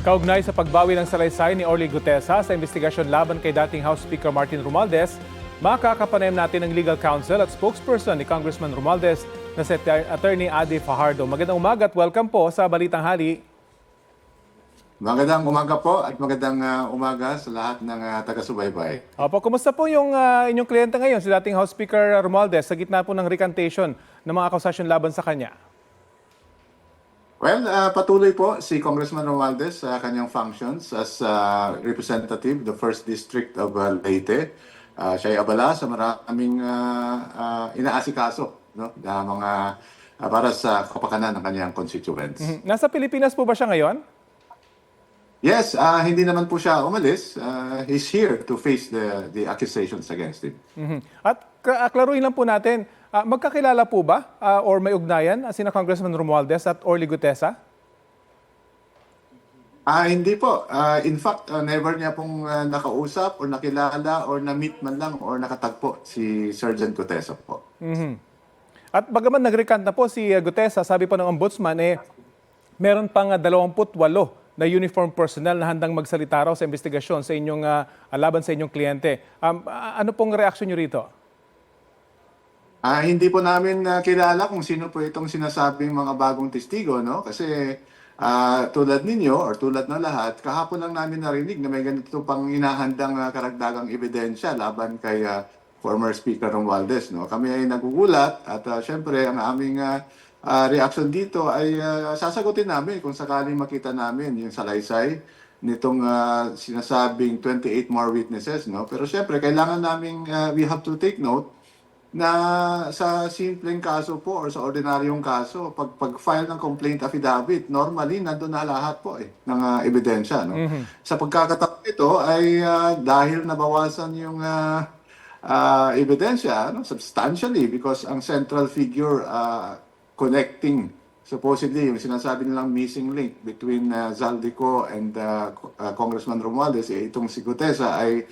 Kaugnay sa pagbawi ng salaysay ni Orly Gutesa sa investigasyon laban kay dating House Speaker Martin Romualdez, makakapanayam natin ang legal counsel at spokesperson ni Congressman Romualdez na si Attorney Ade Fajardo. Magandang umaga at welcome po sa Balitang Hali. Magandang umaga po at magandang umaga sa lahat ng taga-subaybay. Opo, kumusta po yung inyong kliyente ngayon, si dating House Speaker Romualdez, sa gitna po ng recantation ng mga akusasyon laban sa kanya? Well, patuloy po si Congressman Romualdez sa kanyang functions as representative, the 1st District of Leyte. Siya ay abala sa maraming inaasikaso, no, na mga para sa kapakanan ng kanyang constituents. Nasa Pilipinas po ba siya ngayon? Yes, hindi naman po siya umalis. He's here to face the accusations against him. At klaruhin lang po natin, magkakilala po ba or may ugnayan sina Congressman Romualdez at Orly Gutesa? Hindi po. In fact, never niya pong nakausap or nakilala or na-meet man lang or nakatagpo si Sergeant Gutesa po. At bagaman nag-recant na po si Gutesa, sabi po ng ombudsman, meron pang 28 na uniform personnel na handang magsalita raw sa investigasyon sa inyong laban sa inyong kliyente. Ano pong reaksyon niyo rito? Hindi po namin kilala kung sino po itong sinasabing mga bagong testigo, no? Kasi tulad ninyo or tulad ng lahat, kahapon lang namin narinig na may ganito pang inahandang karagdagang ebidensya laban kay former Speaker Romualdez, no? Kami ay nagugulat at syempre ang aming reaction dito ay sasagutin namin kung sakaling makita namin yung salaysay nitong sinasabing 28 more witnesses, no? Pero syempre kailangan namin we have to take note na sa simpleng kaso po or sa ordinaryong kaso, pag-file ng complaint affidavit, normally nandun na lahat po ng ebidensya, no? Sa pagkakataon ito ay dahil nabawasan yung ebidensya, no, substantially, because ang central figure connecting supposedly yung sinasabi nilang missing link between Zaldico and Congressman Romualdez, itong si Gutesa ay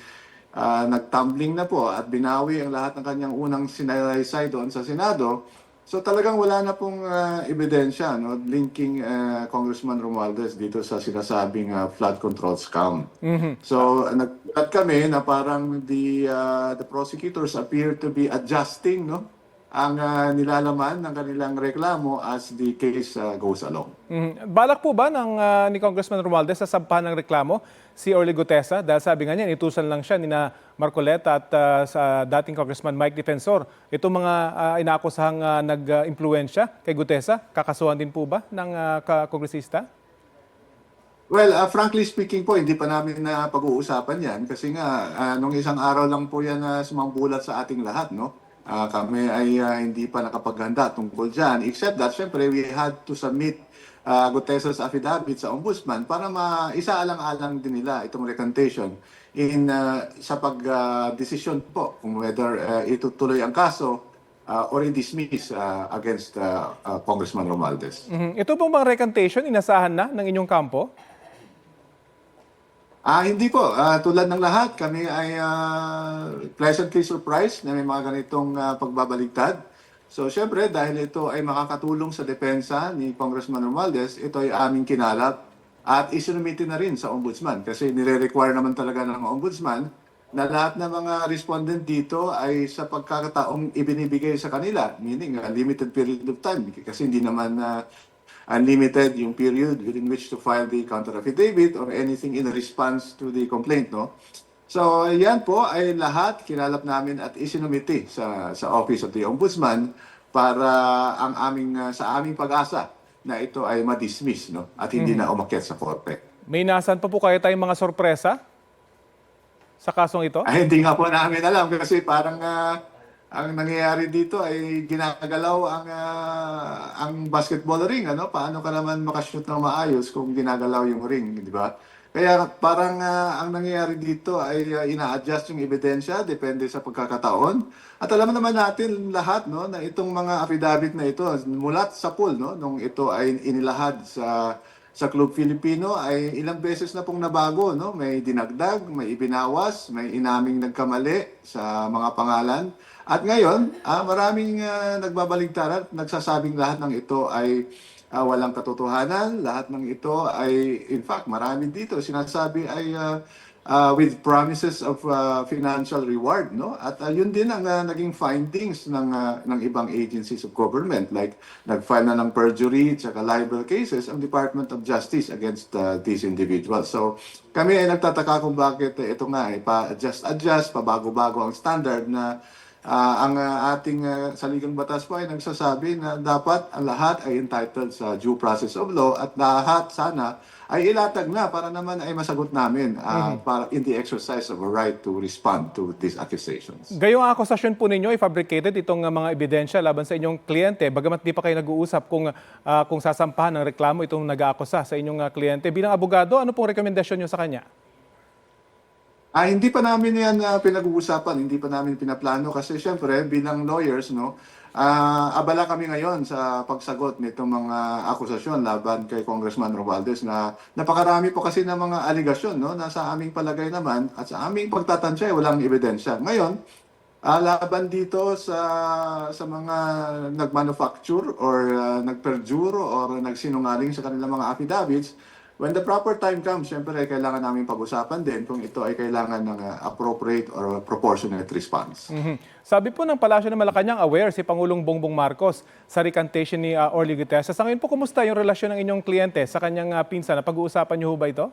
nagtumbling na po at binawi ang lahat ng kanyang unang sinalaysay doon sa Senado. So talagang wala na pong ebidensya, no, linking Congressman Romualdez dito sa sinasabing flood control scam. So nagkulat kami na parang the prosecutors appear to be adjusting, no, ang nilalaman ng kanilang reklamo as the case goes along. Balak po ba ni Congressman Romualdez sa sampahan ng reklamo si Orly Gutesa? Dahil sabi nga niya, itusan lang siya ni na Marcoleta at sa dating Congressman Mike Defensor. Itong mga inaakusahang nag-impluensya kay Gutesa, kakasuhan din po ba ng kongresista? Well, frankly speaking po, hindi pa namin na pag-uusapan yan kasi nga nung isang araw lang po yan na sumambulat sa ating lahat, no? Kami ay hindi pa nakapaghanda tungkol dyan. Except that, syempre, we had to submit Gutesa's affidavit sa ombudsman para maisaalang-alang din nila itong recantation sa pag-desisyon po kung whether itutuloy ang kaso or i-dismiss against Congressman Romualdez. Ito pong mga recantation, inasahan na ng inyong kampo? Hindi po. Tulad ng lahat, kami ay pleasantly surprised na may mga ganitong pagbabaligtad. So, syempre, dahil ito ay makakatulong sa depensa ni Congressman Romualdez, ito ay aming kinalap at isinumiti na rin sa ombudsman. Kasi nire-require naman talaga ng ombudsman na lahat ng mga respondent dito ay sa pagkakataong ibinibigay sa kanila, meaning a limited period of time. Kasi hindi naman unlimited yung period within which to file the counter affidavit or anything in response to the complaint, no? So, yan po ay lahat kinalap namin at isinumiti sa Office of the Ombudsman para sa aming pag-asa na ito ay ma-dismiss, no? At hindi na umakyat sa korte. May nasan pa po kayo tayong mga sorpresa sa kasong ito? Hindi nga po namin alam kasi parang ang nangyayari dito ay ginagalaw ang basketball ring, ano? Paano ka naman makashoot ng maayos kung ginagalaw yung ring, di ba? Kaya parang ang nangyayari dito ay ina-adjust yung ebidensya depende sa pagkakataon. At alam naman natin lahat, no, na itong mga affidavit na ito mula sa pool, no, nung ito ay inilahad sa Club Filipino ay ilang beses na pong nabago, no? May dinagdag, may ibinawas, may inaming nagkamali sa mga pangalan. At ngayon, maraming nagbabaligtad at nagsasabing lahat ng ito ay walang katotohanan. Lahat ng ito ay, in fact, marami dito sinasabi ay with promises of financial reward, no? At yun din ang naging findings ng ibang agencies of government, like nag-file na ng perjury at libel cases ang Department of Justice against these individuals. So kami ay nagtataka kung bakit ito nga ay pa-adjust, pabago-bago ang standard na ang ating saligang batas po ay nagsasabi na dapat ang lahat ay entitled sa due process of law at lahat sana ay ilatag na para naman ay masagot namin para in the exercise of a right to respond to these accusations. Gayong akusasyon po ninyo ay fabricated itong mga ebidensya laban sa inyong kliyente, bagamat di pa kayo nag-uusap kung sasampahan ng reklamo itong nag-aakusa sa inyong kliyente. Bilang abogado, ano pong rekomendasyon nyo sa kanya? Hindi pa namin yan pinag-uusapan, hindi pa namin pinaplano kasi syempre bilang lawyers, no, abala kami ngayon sa pagsagot nitong mga akusasyon laban kay Congressman Romualdez na napakarami po kasi ng mga aligasyon, no, na sa aming palagay naman at sa aming pagtatansya ay walang ebidensya. Ngayon, laban dito sa mga nag-manufacture or nag-perjure or nagsinungaling sa kanilang mga affidavits. When the proper time comes, syempre kailangan namin pag-usapan din kung ito ay kailangan ng appropriate or proportionate response. Sabi po ng Palasyo ng Malacanang, aware si Pangulong Bongbong Marcos sa recantation ni Orly Gutesa. Sa ngayon po, kumusta yung relasyon ng inyong kliyente sa kanyang pinsan? Pag-uusapan niyo ho ba ito?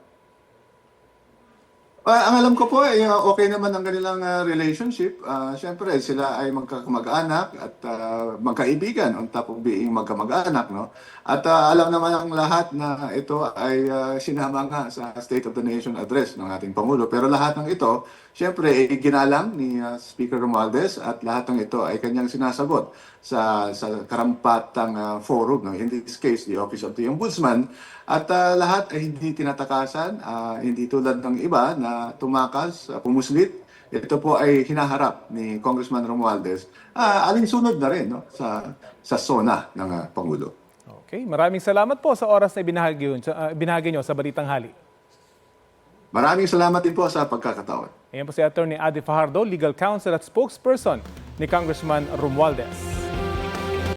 Ang alam ko po, okay naman ang kanilang relationship. Siyempre, sila ay magkakamag-anak at magkaibigan on top of being magkamag-anak. No? At alam naman ang lahat na ito ay sinama nga sa State of the Nation address ng ating Pangulo. Pero lahat ng ito, siyempre, ginalang ni Speaker Romualdez at lahat ng ito ay kanyang sinasagot sa karampatang forum. No? In this case, the Office of the Ombudsman. At lahat ay hindi tinatakasan, hindi tulad ng iba na tumakas, pumuslit. Ito po ay hinaharap ni Congressman Romualdez. Alinsunod na rin, no, sa SONA ng Pangulo. Okay, maraming salamat po sa oras na binahagi nyo sa Balitang Hali. Maraming salamat din po sa pagkakataon. Ayan po si Attorney Adi Fajardo, Legal Counsel at Spokesperson ni Congressman Romualdez.